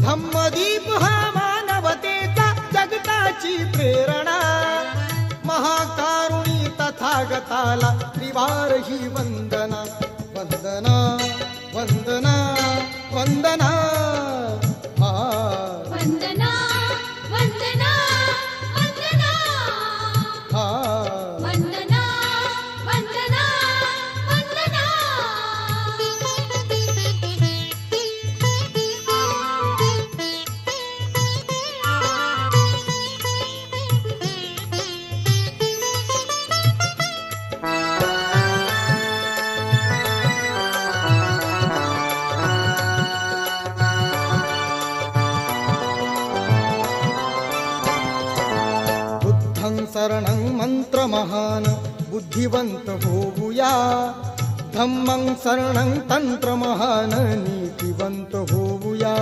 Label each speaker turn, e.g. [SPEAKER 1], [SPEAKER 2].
[SPEAKER 1] धम्मदीप हा मानवतेचा जगताची प्रेरणा, महाकारुणी तथागताला त्रिवार ही वंदना. वंदना वंदना वंदना हा
[SPEAKER 2] वंदना वंदना वंदना
[SPEAKER 1] हा
[SPEAKER 2] वंदना वंदना वंदना.
[SPEAKER 1] बुद्धं शरणं मंत्रमहान बुद्धिवंत होऊया, धम्मं शरणं तंत्रमहान नीतिवंत होऊया.